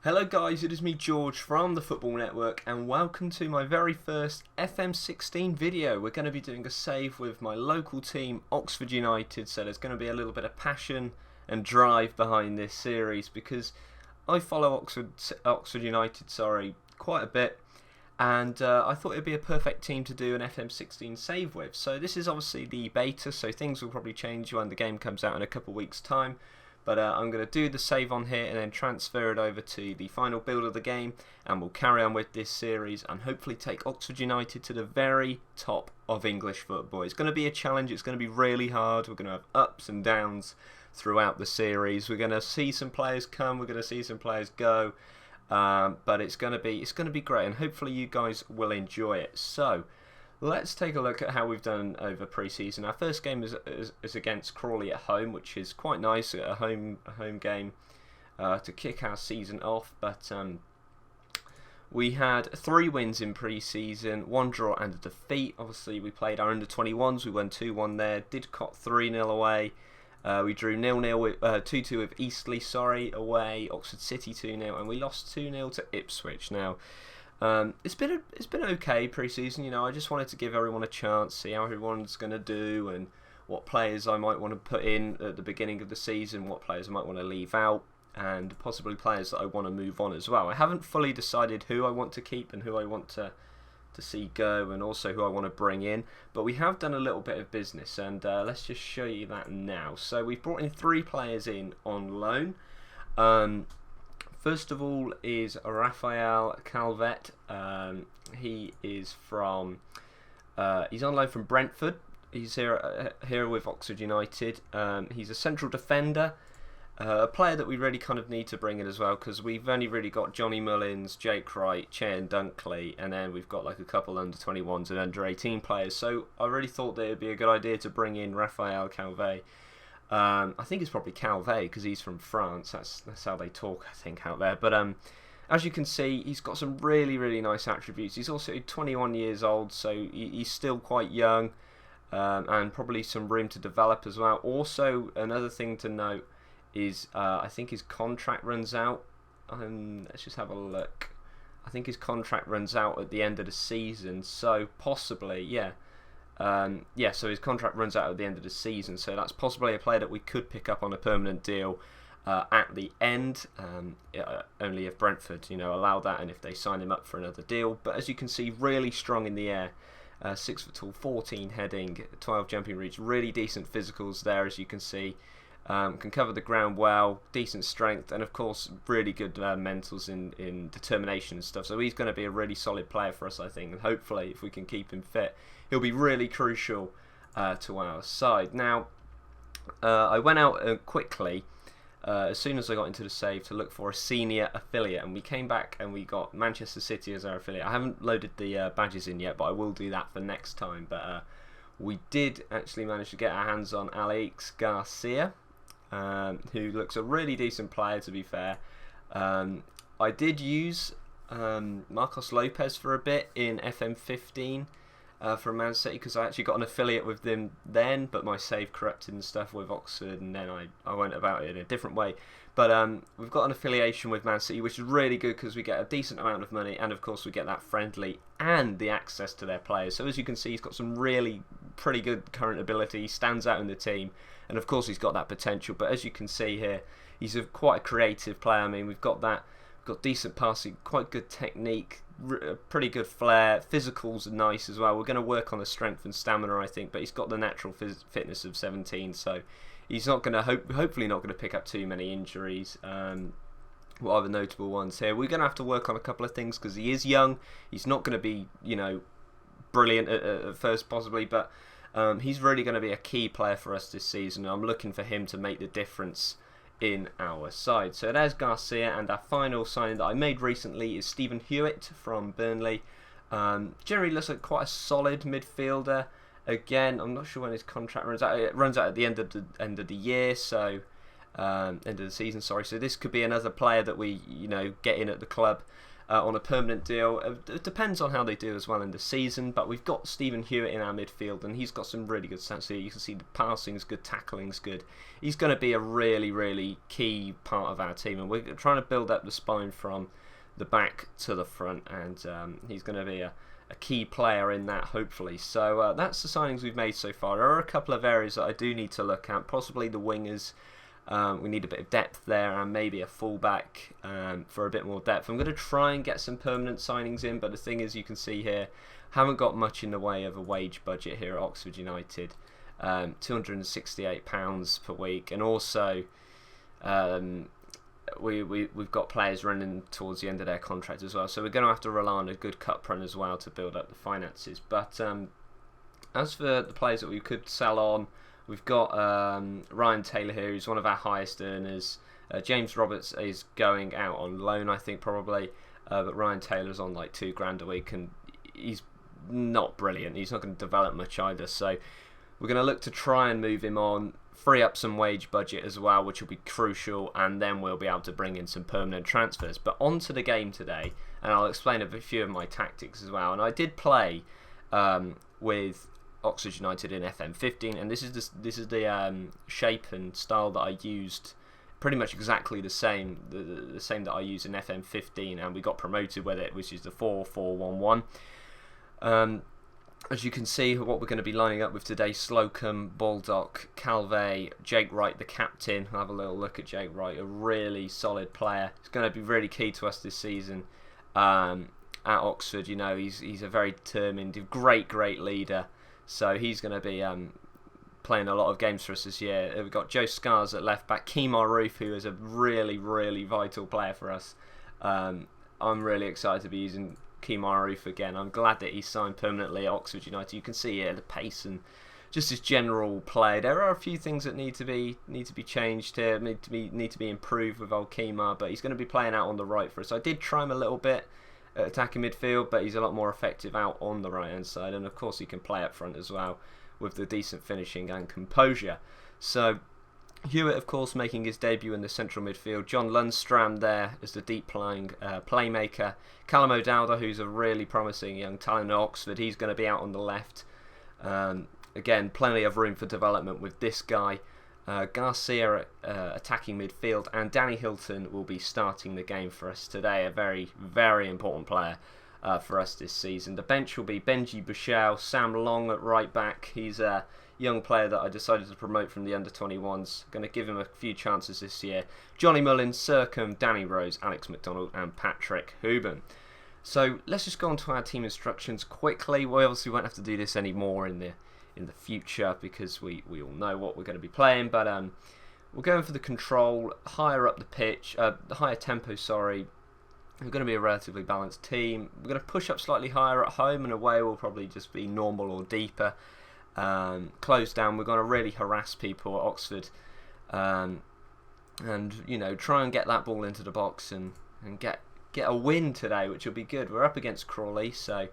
Hello guys, it is me George from the Football Network and welcome to my very first FM16 video. We're going to be doing a save with my local team Oxford United, so there's going to be a little bit of passion and drive behind this series because I follow Oxford United quite a bit, and I thought it would be a perfect team to do an FM16 save with. So this is obviously the beta, so things will probably change when the game comes out in a couple of weeks time. But I'm going to do the save on here and then transfer it over to the final build of the game, and we'll carry on with this series and hopefully take Oxford United to the very top of English football. It's going to be a challenge, it's going to be really hard, we're going to have ups and downs throughout the series. We're going to see some players come, we're going to see some players go, but it's going to be great, and hopefully you guys will enjoy it. So let's take a look at how we've done over pre-season. Our first game is against Crawley at home, which is quite nice, a home game to kick our season off. But we had 3 wins in pre-season, 1 draw and a defeat. Obviously, we played our under-21s. We won 2-1 there. Didcot 3-0 away. We drew 2-2 with Eastleigh, away. Oxford City 2-0, and we lost 2-0 to Ipswich. Now, it's been okay pre-season. You know, I just wanted to give everyone a chance, see how everyone's going to do, and what players I might want to put in at the beginning of the season, what players I might want to leave out, and possibly players that I want to move on as well. I haven't fully decided who I want to keep and who I want to see go, and also who I want to bring in. But we have done a little bit of business, and let's just show you that now. So we've brought in 3 players in on loan. First of all is Raphael Calvet. He is from he's on loan from Brentford. He's here with Oxford United. He's a central defender, a player that we really kind of need to bring in as well, because we've only really got Johnny Mullins, Jake Wright, Chen Dunkley, and then we've got like a couple under 21s and under 18 players. So I really thought that it'd be a good idea to bring in Raphael Calvet. I think it's probably Calvet because he's from France. That's how they talk, I think, out there. But as you can see, he's got some really nice attributes. He's also 21 years old, so he's still quite young, and probably some room to develop as well. Also, another thing to note is I think his contract runs out. Let's just have a look. I think his contract runs out at the end of the season, so possibly, yeah. So his contract runs out at the end of the season, so that's possibly a player that we could pick up on a permanent deal at the end, only if Brentford, allow that, and if they sign him up for another deal. But as you can see, really strong in the air, 6 foot tall, 14 heading, 12 jumping reach, really decent physicals there, as you can see. Can cover the ground well, decent strength, and of course really good mentals in determination and stuff. So he's going to be a really solid player for us, I think, and hopefully if we can keep him fit, he'll be really crucial to our side. Now, I went out quickly as soon as I got into the save to look for a senior affiliate, and we came back and we got Manchester City as our affiliate. I haven't loaded the badges in yet, but I will do that for next time. But we did actually manage to get our hands on Alex Garcia, who looks a really decent player, to be fair. I did use Marcos Lopez for a bit in FM15 from Man City, because I actually got an affiliate with them then, but my save corrupted and stuff with Oxford, and then I went about it in a different way. But we've got an affiliation with Man City, which is really good because we get a decent amount of money, and of course we get that friendly and the access to their players. So as you can see, he's got some really pretty good current ability. He stands out in the team, and of course he's got that potential. But as you can see here, he's quite a creative player. I mean, we've got decent passing, quite good technique, pretty good flair, physicals are nice as well. We're going to work on the strength and stamina, I think, but he's got the natural fitness of 17, so he's not going to hopefully not going to pick up too many injuries. What are the notable ones here? We're going to have to work on a couple of things because he is young. He's not going to be brilliant at first possibly, but he's really going to be a key player for us this season. I'm looking for him to make the difference in our side. So there's Garcia, and our final signing that I made recently is Stephen Hewitt from Burnley. Generally looks like quite a solid midfielder. Again, I'm not sure when his contract runs out. It runs out at the end of the year, so end of the season. Sorry. So this could be another player that we get in at the club. on a permanent deal. It depends on how they do as well in the season, but we've got Stephen Hewitt in our midfield, and he's got some really good stats here. You can see the passing's good, tackling's good. He's going to be a really, really key part of our team, and we're trying to build up the spine from the back to the front, and he's going to be a key player in that, hopefully. So that's the signings we've made so far. There are a couple of areas that I do need to look at, possibly the wingers. We need a bit of depth there, and maybe a fullback for a bit more depth. I'm going to try and get some permanent signings in, but the thing is, you can see here, haven't got much in the way of a wage budget here at Oxford United. £268 per week, and also we've got players running towards the end of their contract as well, so we're going to have to rely on a good cup run as well to build up the finances. But as for the players that we could sell on, we've got Ryan Taylor here, who's one of our highest earners. James Roberts is going out on loan, I think, probably, but Ryan Taylor's on like £2,000 a week, and he's not brilliant. He's not going to develop much either, so we're going to look to try and move him on, free up some wage budget as well, which will be crucial, and then we'll be able to bring in some permanent transfers. But on to the game today, and I'll explain a few of my tactics as well. And I did play with Oxford United in FM15, and this is the shape and style that I used, pretty much exactly the same that I used in FM15, and we got promoted with it, which is the 4-4-1-1. As you can see, what we're going to be lining up with today: Slocum, Baldock, Calvé, Jake Wright, the captain. I'll have a little look at Jake Wright, a really solid player. He's going to be really key to us this season at Oxford. You know, he's a very determined, great leader. So he's going to be playing a lot of games for us this year. We've got Joe Scars at left back, Kemar Roof, who is a really vital player for us. I'm really excited to be using Kemar Roof again. I'm glad that he signed permanently at Oxford United. You can see here the pace and just his general play. There are a few things that need to be changed here, need to be improved with old Kemar, but he's going to be playing out on the right for us. I did try him a little bit at attacking midfield, but he's a lot more effective out on the right hand side, and of course he can play up front as well with the decent finishing and composure. So Hewitt, of course, making his debut in the central midfield. John Lundstram there as the deep-lying playmaker. Callum O'Dowda, who's a really promising young talent at Oxford, he's going to be out on the left. Again, plenty of room for development with this guy. Garcia at attacking midfield, and Danny Hilton will be starting the game for us today. A very important player for us this season. The bench will be Benji Bushell, Sam Long at right back. He's a young player that I decided to promote from the under-21s. Going to give him a few chances this year. Johnny Mullins, Circum, Danny Rose, Alex McDonald, and Patrick Huben. So let's just go on to our team instructions quickly. We obviously won't have to do this anymore in the future because we all know what we're going to be playing. But we're going for the control, higher up the pitch, the higher tempo. Sorry. We're going to be a relatively balanced team. We're going to push up slightly higher at home, and away will probably just be normal or deeper. Close down, we're going to really harass people at Oxford, and you know, try and get that ball into the box and get a win today, which will be good. We're up against Crawley, so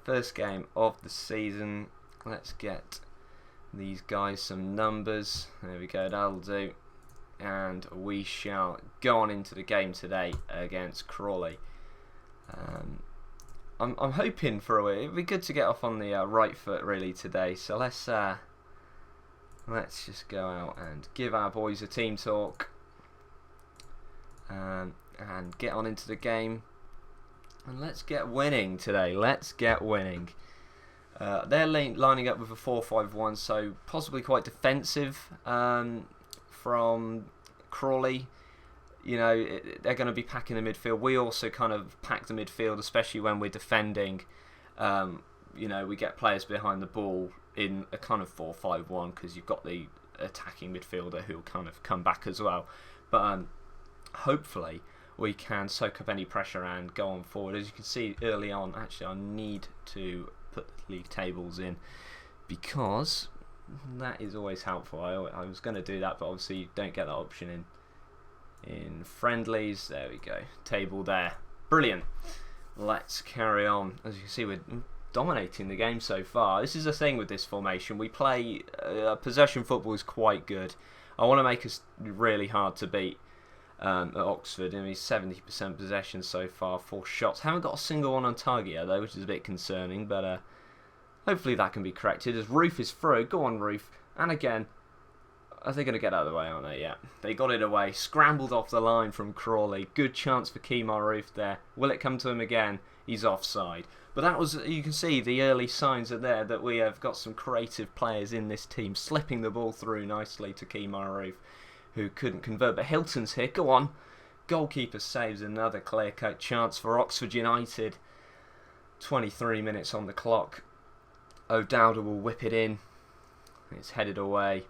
first game of the season. Let's get these guys some numbers. There we go, that'll do, and we shall go on into the game today against Crawley. I'm hoping for a way. It'd be good to get off on the right foot really today. So let's just go out and give our boys a team talk and get on into the game. And let's get winning today. Let's get winning. They're lining up with a 4-5-1, so possibly quite defensive from Crawley. You know, they're going to be packing the midfield. We also kind of pack the midfield, especially when we're defending. You know, we get players behind the ball in a kind of 4-5-1 because you've got the attacking midfielder who will kind of come back as well. But hopefully we can soak up any pressure and go on forward. As you can see early on, actually, I need to put the league tables in because that is always helpful. I was going to do that, but obviously you don't get that option in friendlies. There we go, table there, brilliant. Let's carry on. As you can see, we're dominating the game so far. This is the thing with this formation, we play possession football is quite good. I want to make us really hard to beat, at Oxford. I mean, 70% possession so far, 4 shots. Haven't got a single one on target yet, though, which is a bit concerning, but hopefully that can be corrected. As Roof is through, go on Roof, and again, are they going to get out of the way, aren't they? Yeah, they got it away, scrambled off the line from Crawley. Good chance for Kemar Roof there. Will it come to him again? He's offside. But that was, you can see the early signs are there that we have got some creative players in this team, slipping the ball through nicely to Kemar Roof, who couldn't convert. But Hilton's here, go on. Goalkeeper saves another clear-cut chance for Oxford United. 23 minutes on the clock. O'Dowda will whip it in. It's headed away.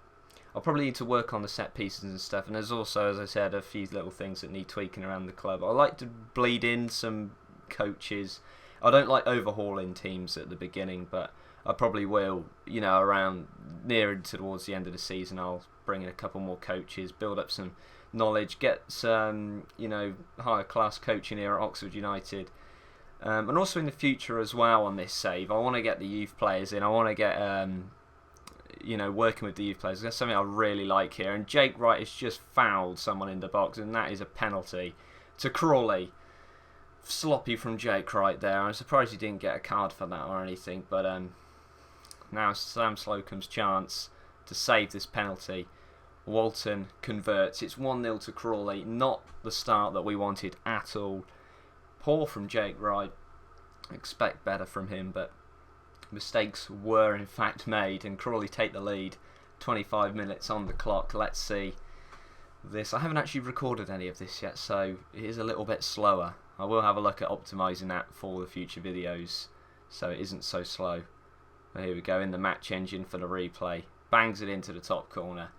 I'll probably need to work on the set pieces and stuff, and there's also, as I said, a few little things that need tweaking around the club. I like to bleed in some coaches. I don't like overhauling teams at the beginning, but I probably will, you know, around nearer towards the end of the season. I'll bring in a couple more coaches, build up some knowledge, get some, you know, higher class coaching here at Oxford United. And also in the future as well on this save, I want to get the youth players in. I want to get, you know, working with the youth players. That's something I really like here. And Jake Wright has just fouled someone in the box, and that is a penalty to Crawley. Sloppy from Jake Wright there. I'm surprised he didn't get a card for that or anything. But now Sam Slocum's chance to save this penalty. Walton converts. It's 1-0 to Crawley. Not the start that we wanted at all. Poor from Jake Wright. Expect better from him, but mistakes were in fact made, and Crawley take the lead. 25 minutes on the clock. Let's see this. I haven't actually recorded any of this yet, so it is a little bit slower. I will have a look at optimising that for the future videos, so it isn't so slow. But here we go, in the match engine for the replay. Bangs it into the top corner.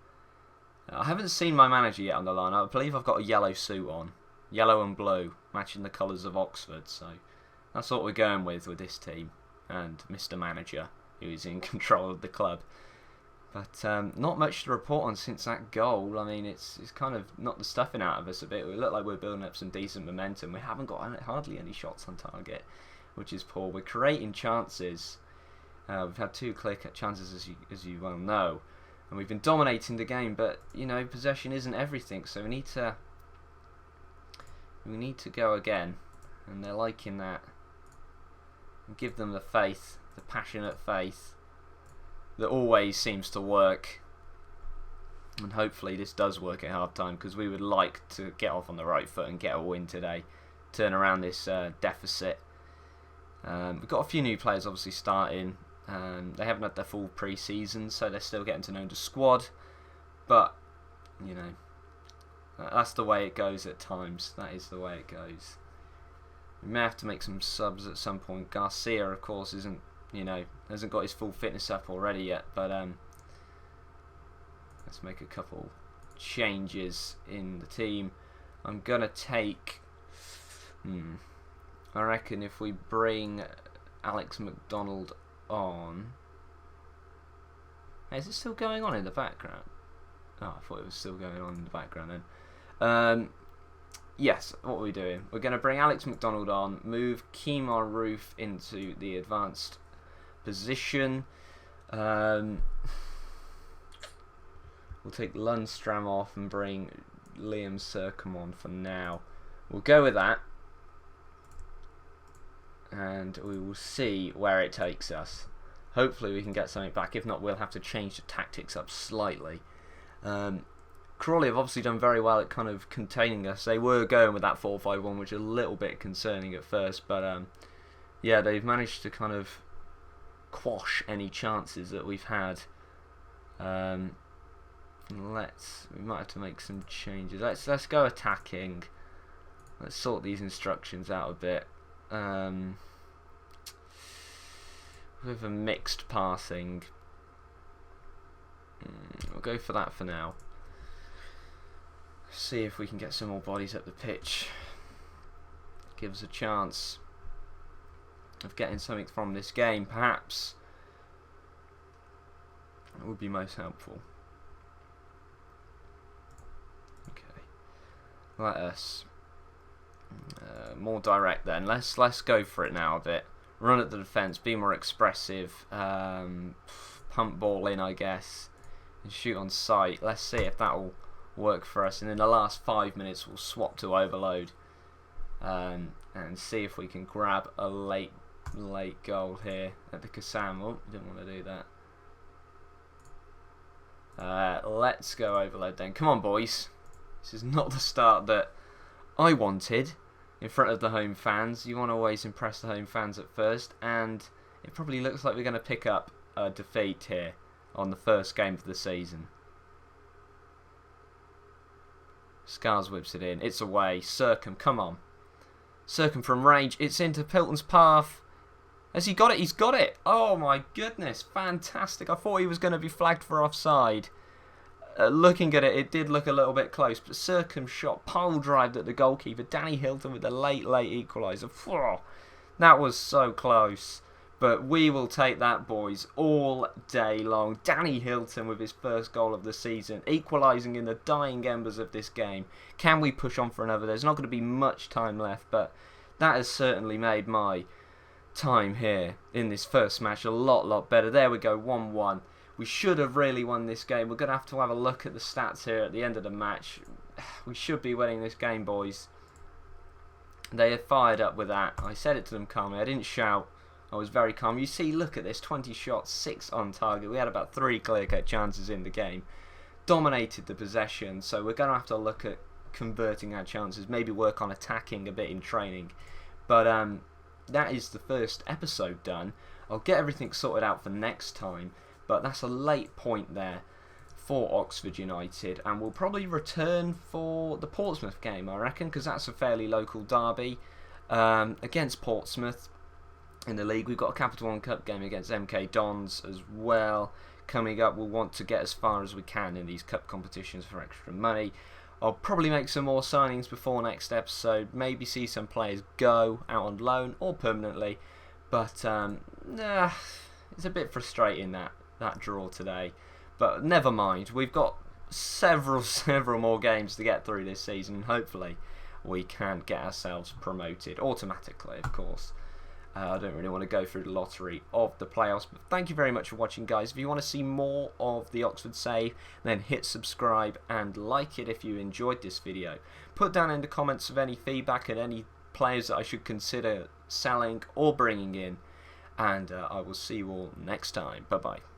I haven't seen my manager yet on the line. I believe I've got a yellow suit on. Yellow and blue, matching the colours of Oxford, so that's what we're going with this team. And Mr. Manager, who is in control of the club. But not much to report on since that goal. I mean, it's kind of knocked the stuffing out of us a bit. We look like we're building up some decent momentum. We haven't got hardly any shots on target, which is poor. We're creating chances. We've had 2 clear-cut chances, as you well know, and we've been dominating the game. But you know, possession isn't everything, so we need to go again. And they're liking that. And give them the faith, the passionate faith that always seems to work, and hopefully this does work at half time, because we would like to get off on the right foot and get a win today, turn around this deficit. We've got a few new players obviously starting. They haven't had their full pre-season, so they're still getting to know the squad, but you know, that's the way it goes at times. That is the way it goes. We may have to make some subs at some point. Garcia, of course, isn't, you know, hasn't got his full fitness up already yet, but let's make a couple changes in the team. I'm gonna take, I reckon if we bring Alex McDonald on. Hey, is it still going on in the background? Oh, I thought it was still going on in the background then. Yes, what are we doing? We're going to bring Alex McDonald on, move Kemar Roof into the advanced position. We'll take Lundstram off and bring Liam Sercombe on for now. We'll go with that, and we will see where it takes us. Hopefully we can get something back. If not, we'll have to change the tactics up slightly. Crawley have obviously done very well at kind of containing us. They were going with that 4-5-1, which is a little bit concerning at first, but yeah, they've managed to kind of quash any chances that we've had. We might have to make some changes. Let's go attacking. Let's sort these instructions out a bit. With a mixed passing, we'll go for that for now. See if we can get some more bodies up the pitch. Give us a chance of getting something from this game, perhaps. That would be most helpful. Okay, let us more direct then. Let's go for it now a bit. Run at the defence, be more expressive, pump ball in, I guess, and shoot on sight. Let's see if that will work for us. And in the last 5 minutes, we'll swap to overload and see if we can grab a late goal here at the Kassam. Oh, didn't want to do that. Let's go overload then. Come on, boys. This is not the start that I wanted in front of the home fans. You want to always impress the home fans at first, and it probably looks like we're going to pick up a defeat here on the first game of the season. Scars whips it in. It's away. Circum, come on. Circum from range. It's into Pilton's path. Has he got it? He's got it. Oh my goodness. Fantastic. I thought he was going to be flagged for offside. Looking at it, it did look a little bit close, but Circum shot pole drived at the goalkeeper. Danny Hilton with the late equaliser. That was so close. But we will take that, boys, all day long. Danny Hilton with his first goal of the season, equalising in the dying embers of this game. Can we push on for another? There's not going to be much time left, but that has certainly made my time here in this first match a lot better. There we go, 1-1. We should have really won this game. We're going to have a look at the stats here at the end of the match. We should be winning this game, boys. They are fired up with that. I said it to them calmly. I didn't shout. I was very calm. You see, look at this. 20 shots, 6 on target. We had about 3 clear-cut chances in the game. Dominated the possession. So we're going to have to look at converting our chances. Maybe work on attacking a bit in training. But that is the first episode done. I'll get everything sorted out for next time. But that's a late point there for Oxford United, and we'll probably return for the Portsmouth game, I reckon, because that's a fairly local derby against Portsmouth in the league. We've got a Capital One Cup game against MK Dons as well coming up. We'll want to get as far as we can in these cup competitions for extra money. I'll probably make some more signings before next episode, maybe see some players go out on loan or permanently, but it's a bit frustrating that draw today, but never mind. We've got several more games to get through this season, and hopefully we can get ourselves promoted automatically, of course. I don't really want to go through the lottery of the playoffs, but thank you very much for watching, guys. If you want to see more of the Oxford save, then hit subscribe and like it if you enjoyed this video. Put down in the comments of any feedback and any players that I should consider selling or bringing in, and I will see you all next time. Bye bye.